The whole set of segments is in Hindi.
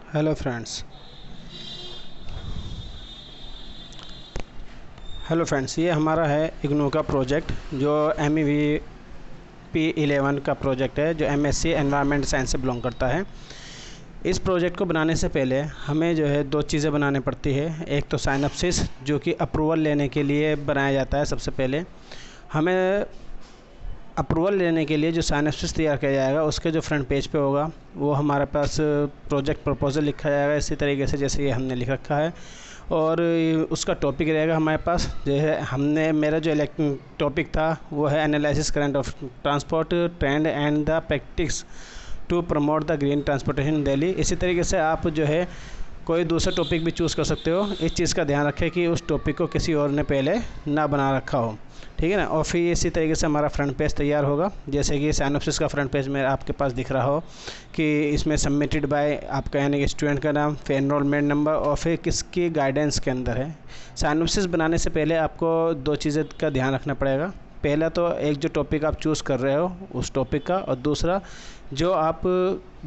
Hello friends. ये हमारा है इग्नू का प्रोजेक्ट जो MEVP11 का प्रोजेक्ट है, जो MSc एनवायरनमेंट साइंस से बिलोंग करता है। इस प्रोजेक्ट को बनाने से पहले हमें जो है दो चीज़ें बनानी पड़ती है। एक तो साइनॉप्सिस, जो कि अप्रूवल लेने के लिए बनाया जाता है। सबसे पहले हमें अप्रूवल लेने के लिए जो साइनॉप्सिस तैयार किया जाएगा उसके जो फ्रंट पेज पे होगा वो हमारे पास प्रोजेक्ट प्रपोजल लिखा जाएगा, इसी तरीके से जैसे ये हमने लिख रखा है। और उसका टॉपिक रहेगा हमारे पास, जो है मेरा जो टॉपिक था वो है analysis current of transport trend and the practice to promote the green transportation Delhi. इसी तरीके से आप जो है कोई दूसरा टॉपिक भी चूज़ कर सकते हो। इस चीज़ का ध्यान रखें कि उस टॉपिक को किसी और ने पहले ना बना रखा हो, ठीक है ना। और फिर इसी तरीके से हमारा फ्रंट पेज तैयार होगा, जैसे कि साइनॉप्सिस का फ्रंट पेज में आपके पास दिख रहा हो कि इसमें सबमिटेड बाय आपका यानी कि स्टूडेंट का नाम, फिर एनरोलमेंट नंबर और फिर किसकी गाइडेंस के अंदर है। साइनॉप्सिस बनाने से पहले आपको दो चीज़ें का ध्यान रखना पड़ेगा। पहला तो एक जो टॉपिक आप चूज़ कर रहे हो उस टॉपिक का, और दूसरा जो आप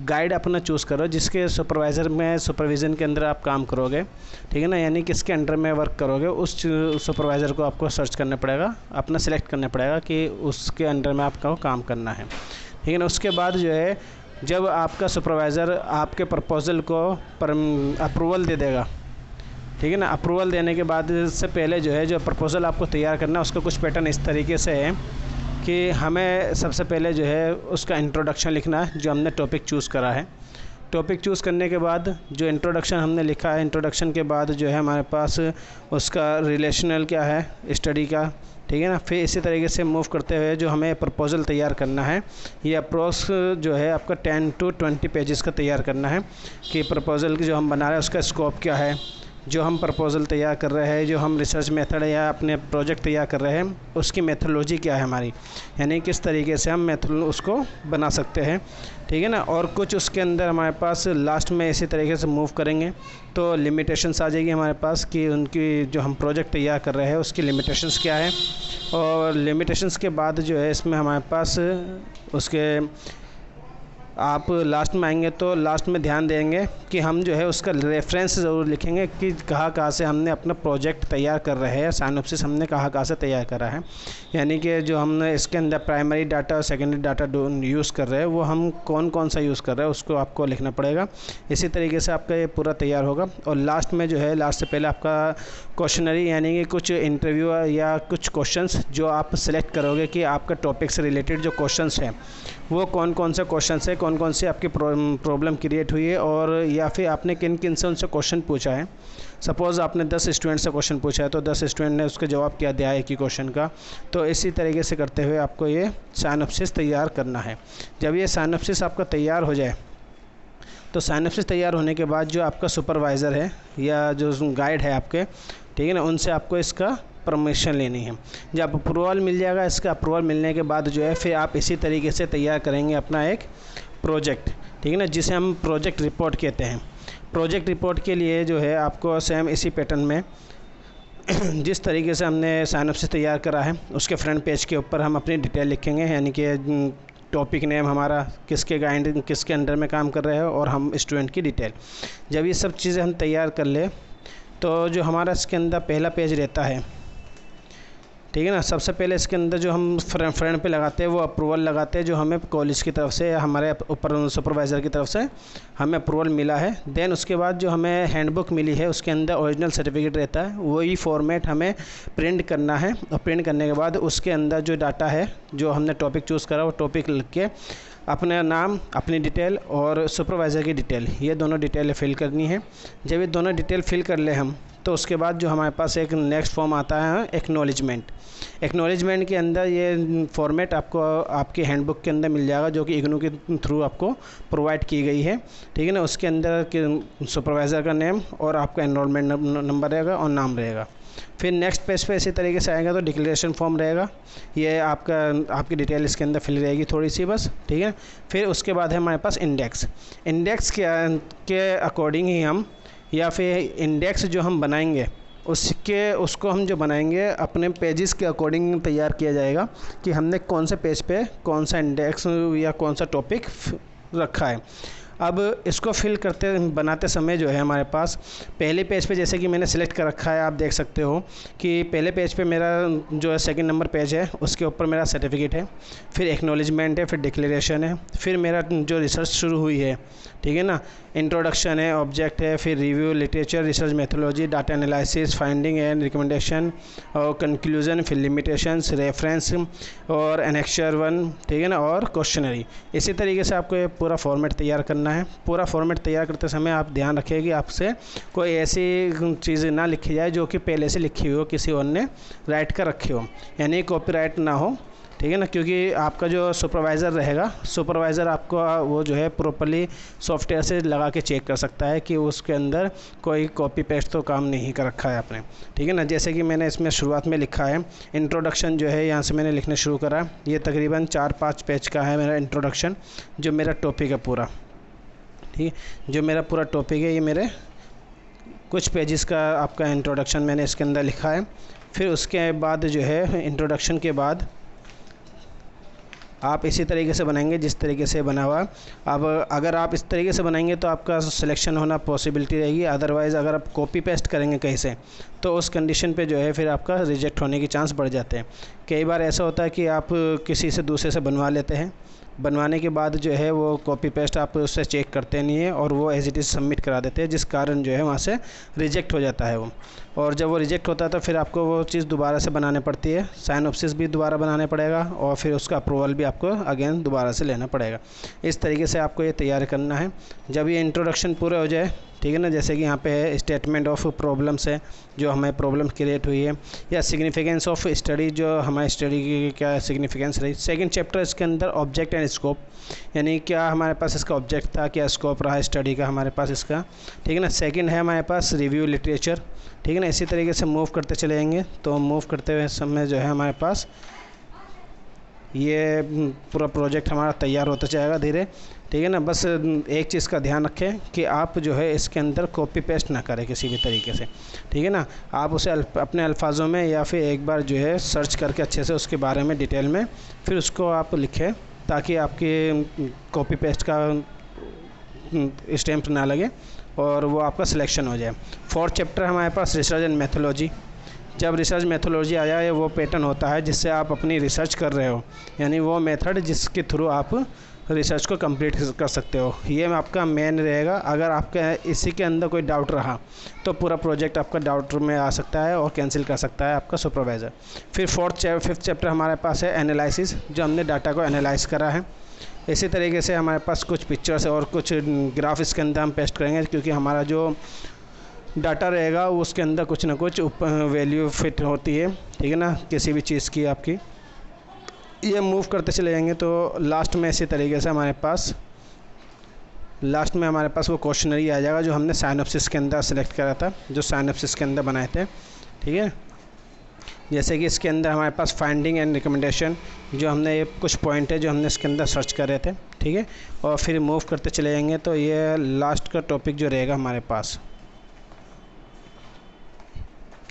गाइड अपना चूज़ करो जिसके सुपरविज़न के अंदर आप काम करोगे, ठीक है ना, यानी किसके अंडर में वर्क करोगे उस सुपरवाइज़र को आपको सर्च करना पड़ेगा, अपना सेलेक्ट करना पड़ेगा कि उसके अंडर में आपको काम करना है, ठीक है ना। उसके बाद जो है जब आपका सुपरवाइज़र आपके प्रपोज़ल को अप्रूवल दे देगा, ठीक है ना, अप्रूवल देने के बाद से पहले जो है जो प्रपोज़ल आपको तैयार करना है उसका कुछ पैटर्न इस तरीके से है कि हमें सबसे पहले जो है उसका इंट्रोडक्शन लिखना है, जो हमने टॉपिक चूज़ करा है। टॉपिक चूज़ करने के बाद जो इंट्रोडक्शन हमने लिखा है, इंट्रोडक्शन के बाद जो है हमारे पास उसका रिलेशनल क्या है स्टडी का, ठीक है ना। फिर इसी तरीके से मूव करते हुए जो हमें प्रपोज़ल तैयार करना है, ये अप्रोक्स जो है आपका 10 to 20 पेजेस का तैयार करना है कि प्रपोज़ल की जो हम बना रहे हैं उसका स्कोप क्या है, जो हम प्रपोज़ल तैयार कर रहे हैं, जो हम रिसर्च मेथड या अपने प्रोजेक्ट तैयार कर रहे हैं उसकी मेथोडोलॉजी क्या है हमारी, यानी किस तरीके से हम उसको बना सकते हैं, ठीक है ना। और कुछ उसके अंदर हमारे पास लास्ट में इसी तरीके से मूव करेंगे तो लिमिटेशंस आ जाएगी हमारे पास कि उनकी जो हम प्रोजेक्ट तैयार कर रहे हैं उसकी लिमिटेशंस क्या है। और लिमिटेशंस के बाद जो है इसमें हमारे पास उसके आप लास्ट में आएंगे तो लास्ट में ध्यान देंगे कि हम जो है उसका रेफरेंस ज़रूर लिखेंगे कि कहाँ से हमने अपना प्रोजेक्ट तैयार कर रहे हैं, साइनॉप्सिस हमने कहाँ से तैयार करा है, यानी कि जो हमने इसके अंदर प्राइमरी डाटा और सेकेंडरी डाटा यूज़ कर रहे हैं वो हम कौन सा यूज़ कर रहे हैं उसको आपको लिखना पड़ेगा। इसी तरीके से आपका ये पूरा तैयार होगा। और लास्ट में जो है लास्ट से पहले आपका क्वेश्चनरी यानी कि कुछ इंटरव्यू या कुछ क्वेश्चंस जो आप सेलेक्ट करोगे कि आपका टॉपिक से रिलेटेड जो क्वेश्चंस हैं वो कौन से क्वेश्चंस है, कौन से आपकी प्रॉब्लम क्रिएट हुई है, और या फिर आपने किन से उनसे क्वेश्चन पूछा है। सपोज़ आपने 10 स्टूडेंट से क्वेश्चन पूछा है तो 10 स्टूडेंट ने उसका जवाब क्या दिया है कि क्वेश्चन का। तो इसी तरीके से करते हुए आपको ये साइनॉप्सिस तैयार करना है। जब ये साइनॉप्सिस आपका तैयार हो जाए तो साइनॉप्सिस तैयार होने के बाद जो आपका सुपरवाइज़र है या जो गाइड है आपके, ठीक है ना, उनसे आपको इसका परमिशन लेनी है। जब अप्रूवल मिल जाएगा, इसका अप्रूवल मिलने के बाद जो है फिर आप इसी तरीके से तैयार करेंगे अपना एक प्रोजेक्ट, ठीक है ना, जिसे हम प्रोजेक्ट रिपोर्ट कहते हैं। प्रोजेक्ट रिपोर्ट के लिए जो है आपको सेम इसी पैटर्न में जिस तरीके से हमने साइनॉप्सिस तैयार करा है उसके फ्रंट पेज के ऊपर हम अपनी डिटेल लिखेंगे, यानी कि टॉपिक नेम हमारा, किसके अंडर में काम कर रहे हैं और हम स्टूडेंट की डिटेल। जब ये सब चीज़ें हम तैयार कर ले तो जो हमारा इसके अंदर पहला पेज रहता है, ठीक है ना, सबसे पहले इसके अंदर जो हम फ्रंट पे लगाते हैं वो अप्रूवल लगाते हैं जो हमें कॉलेज की तरफ से या हमारे ऊपर सुपरवाइज़र की तरफ से हमें अप्रूवल मिला है। देन उसके बाद जो हमें हैंडबुक मिली है उसके अंदर ओरिजिनल सर्टिफिकेट रहता है, वही फॉर्मेट हमें प्रिंट करना है। और प्रिंट करने के बाद उसके अंदर जो डाटा है जो हमने टॉपिक चूज़ करा वो टॉपिक लिख के अपना नाम, अपनी डिटेल और सुपरवाइज़र की डिटेल, ये दोनों डिटेल फिल करनी है। जब ये दोनों डिटेल फिल कर ले हम तो उसके बाद जो हमारे पास एक नेक्स्ट फॉर्म आता है एक्नॉलेजमेंट के अंदर ये फॉर्मेट आपको आपकी हैंडबुक के अंदर मिल जाएगा जो कि इग्नू के थ्रू आपको प्रोवाइड की गई है, ठीक है ना। उसके अंदर सुपरवाइज़र का नेम और आपका एनरोलमेंट नंबर रहेगा और नाम रहेगा। फिर नेक्स्ट पेज पे इसी तरीके से आएगा तो डिक्लेरेशन फॉर्म रहेगा, ये आपकी डिटेल इसके अंदर फिल रहेगी थोड़ी सी बस, ठीक है। फिर उसके बाद है हमारे पास इंडेक्स के अकॉर्डिंग ही हम या फिर इंडेक्स जो हम बनाएंगे उसको हम जो बनाएंगे अपने पेजेस के अकॉर्डिंग तैयार किया जाएगा कि हमने कौन से पेज पे कौन सा इंडेक्स या कौन सा टॉपिक रखा है। अब इसको फिल करते बनाते समय जो है हमारे पास पहले पेज पे जैसे कि मैंने सेलेक्ट कर रखा है, आप देख सकते हो कि पहले पेज पे मेरा जो है सेकंड नंबर पेज है, उसके ऊपर मेरा सर्टिफिकेट है, फिर एक्नॉलेजमेंट है, फिर डिक्लेरेशन है, फिर मेरा जो रिसर्च शुरू हुई है, ठीक है ना, इंट्रोडक्शन है, ऑब्जेक्ट है, फिर review, literature, research methodology, data analysis, finding and recommendation और कंक्लूजन, फिर लिमिटेशंस, रेफरेंस और एनेक्चर 1, ठीक है ना, और क्वेश्चनरी। इसी तरीके से आपको ये पूरा फॉर्मेट तैयार करना है। पूरा फॉर्मेट तैयार करते समय आप ध्यान रखिए कि आपसे कोई ऐसी चीज़ ना लिखी जाए जो कि पहले से लिखी हुई हो, किसी और ने राइट कर रखी हो, यानी कॉपीराइट ना हो, ठीक है ना, क्योंकि आपका जो सुपरवाइज़र रहेगा, सुपरवाइज़र आपको वो जो है प्रॉपर्ली सॉफ्टवेयर से लगा के चेक कर सकता है कि उसके अंदर कोई कॉपी पेस्ट तो काम नहीं कर रखा है आपने, ठीक है ना। जैसे कि मैंने इसमें शुरुआत में लिखा है इंट्रोडक्शन, जो है यहाँ से मैंने लिखना शुरू करा, ये तकरीबन 4-5 पेज का है मेरा इंट्रोडक्शन, जो मेरा टॉपिक है पूरा, ठीक है, जो मेरा पूरा टॉपिक है, ये मेरे कुछ पेजेस का आपका इंट्रोडक्शन मैंने इसके अंदर लिखा है। फिर उसके बाद जो है इंट्रोडक्शन के बाद आप इसी तरीके से बनाएंगे जिस तरीके से बना हुआ। अब अगर आप इस तरीके से बनाएंगे तो आपका सिलेक्शन होना पॉसिबिलिटी रहेगी, अदरवाइज़ अगर आप कॉपी पेस्ट करेंगे कहीं से तो उस कंडीशन पे जो है फिर आपका रिजेक्ट होने के चांस बढ़ जाते हैं। कई बार ऐसा होता है कि आप किसी से दूसरे से बनवा लेते हैं, बनवाने के बाद जो है वो कॉपी पेस्ट आप उससे चेक करते नहीं है और वो एज इट इज़ सबमिट करा देते हैं, जिस कारण जो है वहाँ से रिजेक्ट हो जाता है वो। और जब वो रिजेक्ट होता है तो फिर आपको वो चीज़ दोबारा से बनानी पड़ती है, साइनॉप्सिस भी दोबारा बनाना पड़ेगा और फिर उसका अप्रूवल भी आपको अगेन दोबारा से लेना पड़ेगा। इस तरीके से आपको ये तैयार करना है। जब ये इंट्रोडक्शन पूरा हो जाए, ठीक है ना, जैसे कि यहाँ पे है स्टेटमेंट ऑफ प्रॉब्लम्स है, जो हमें प्रॉब्लम क्रिएट हुई है, या सिग्निफिकेंस ऑफ स्टडी, जो हमारी स्टडी की क्या सिग्निफिकेंस रही। सेकंड चैप्टर इसके अंदर ऑब्जेक्ट एंड स्कोप, यानी क्या हमारे पास इसका ऑब्जेक्ट था, क्या स्कोप रहा स्टडी का हमारे पास इसका, ठीक है ना। सेकंड है हमारे पास रिव्यू लिटरेचर, ठीक है ना। इसी तरीके से मूव करते चले जाएंगे, तो मूव करते हुए समय जो है हमारे पास ये पूरा प्रोजेक्ट हमारा तैयार होता जाएगा धीरे, ठीक है ना। बस एक चीज़ का ध्यान रखें कि आप जो है इसके अंदर कॉपी पेस्ट ना करें किसी भी तरीके से, ठीक है ना। आप उसे अपने अल्फाजों में या फिर एक बार जो है सर्च करके अच्छे से उसके बारे में डिटेल में फिर उसको आप लिखें, ताकि आपके कॉपी पेस्ट का स्टैम्प ना लगे और वो आपका सिलेक्शन हो जाए। फोर्थ चैप्टर हमारे पास रिसर्च एंड मैथोलॉजी। जब रिसर्च मैथोलॉजी आया है, वो पैटर्न होता है जिससे आप अपनी रिसर्च कर रहे हो, यानी वो मेथड जिसके थ्रू आप रिसर्च को कंप्लीट कर सकते हो, ये आपका मेन रहेगा। अगर आपका इसी के अंदर कोई डाउट रहा तो पूरा प्रोजेक्ट आपका डाउट में आ सकता है और कैंसिल कर सकता है आपका सुपरवाइज़र। फिर फिफ्थ चैप्टर हमारे पास है एनालिसिस, जो हमने डाटा को एनालाइज करा है। इसी तरीके से हमारे पास कुछ पिक्चर्स और कुछ ग्राफ इसके अंदर हम पेस्ट करेंगे, क्योंकि हमारा जो डाटा रहेगा उसके अंदर कुछ ना कुछ वैल्यू फिट होती है, ठीक है ना, किसी भी चीज़ की आपकी। ये मूव करते चले जाएंगे तो लास्ट में इसी तरीके से हमारे पास वो क्वेश्चनरी आ जाएगा, जो हमने साइनॉप्सिस के अंदर सेलेक्ट करा था, जो साइनॉप्सिस के अंदर बनाए थे, ठीक है। जैसे कि इसके अंदर हमारे पास फाइंडिंग एंड रिकमेंडेशन, जो हमने ये कुछ पॉइंट है जो हमने इसके अंदर सर्च कर रहे थे, ठीक है। और फिर मूव करते चले जाएंगे तो ये लास्ट का टॉपिक जो रहेगा हमारे पास,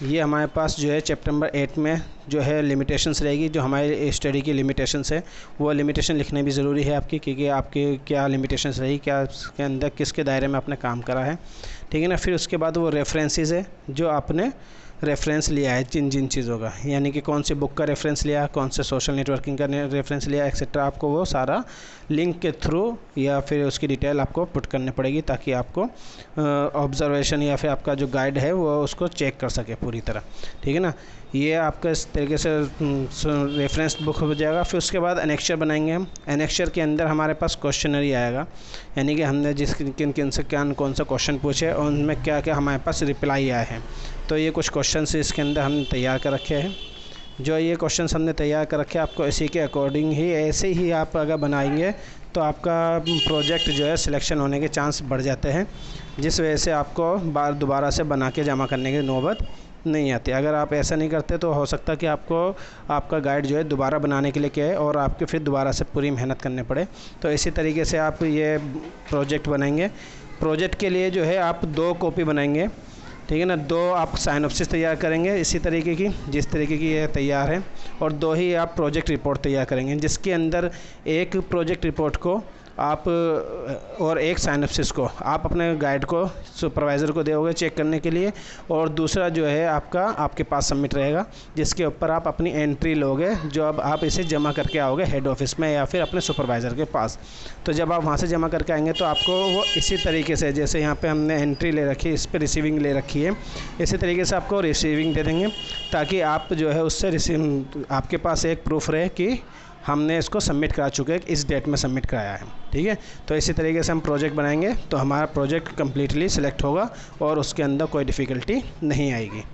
ये हमारे पास जो है चैप्टर नंबर 8 में जो है लिमिटेशंस रहेगी, जो हमारे स्टडी की लिमिटेशंस है, वो लिमिटेशन लिखना भी ज़रूरी है आपकी, क्योंकि आपके क्या लिमिटेशंस रही, क्या उसके अंदर किसके दायरे में आपने काम करा है, ठीक है ना। फिर उसके बाद वो रेफरेंसेस है, जो आपने रेफरेंस लिया है जिन जिन चीज़ों का, यानी कि कौन सी बुक का रेफरेंस लिया, कौन से सोशल नेटवर्किंग का रेफरेंस लिया, एक्सेट्रा, आपको वो सारा लिंक के थ्रू या फिर उसकी डिटेल आपको पुट करनी पड़ेगी, ताकि आपको ऑब्जर्वेशन या फिर आपका जो गाइड है वो उसको चेक कर सके पूरी तरह, ठीक है ना। ये आपका इस तरीके से रेफरेंस बुक हो जाएगा। फिर उसके बाद एनेक्चर बनाएंगे हम। एनेक्चर के अंदर हमारे पास क्वेश्चनरी आएगा, यानी कि हमने किन किन से कौन सा क्वेश्चन पूछे और उनमें क्या क्या हमारे पास रिप्लाई आए हैं। तो ये कुछ क्वेश्चंस इसके अंदर हमने तैयार कर रखे हैं। जो ये क्वेश्चंस हमने तैयार कर रखे हैं, आपको इसी के अकॉर्डिंग ही ऐसे ही आप अगर बनाएंगे तो आपका प्रोजेक्ट जो है सिलेक्शन होने के चांस बढ़ जाते हैं, जिस वजह से आपको दोबारा से बना के जमा करने की नौबत नहीं आती। अगर आप ऐसा नहीं करते तो हो सकता है कि आपको आपका गाइड जो है दोबारा बनाने के लिए कहे और आपके फिर दोबारा से पूरी मेहनत करने पड़े। तो इसी तरीके से आप ये प्रोजेक्ट बनाएंगे। प्रोजेक्ट के लिए जो है आप 2 कॉपी बनाएंगे, ठीक है ना। 2 आप साइनॉप्सिस तैयार करेंगे इसी तरीके की, जिस तरीके की ये तैयार है, और 2 ही आप प्रोजेक्ट रिपोर्ट तैयार करेंगे, जिसके अंदर एक प्रोजेक्ट रिपोर्ट को आप और एक साइनॉप्सिस को आप अपने गाइड को सुपरवाइज़र को दोगे चेक करने के लिए, और दूसरा जो है आपका आपके पास सबमिट रहेगा, जिसके ऊपर आप अपनी एंट्री लोगे, जो अब आप इसे जमा करके आओगे हेड ऑफिस में या फिर अपने सुपरवाइज़र के पास। तो जब आप वहाँ से जमा करके आएंगे तो आपको वो इसी तरीके से, जैसे यहाँ पे हमने एंट्री ले रखी है, इस पर रिसीविंग ले रखी है, इसी तरीके से आपको रिसीविंग दे देंगे, ताकि आप जो है उससे आपके पास एक प्रूफ रहे कि हमने इसको सबमिट करा चुके हैं, इस डेट में सबमिट कराया है। ठीक है, तो इसी तरीके से हम प्रोजेक्ट बनाएंगे तो हमारा प्रोजेक्ट कम्प्लीटली सिलेक्ट होगा और उसके अंदर कोई डिफ़िकल्टी नहीं आएगी।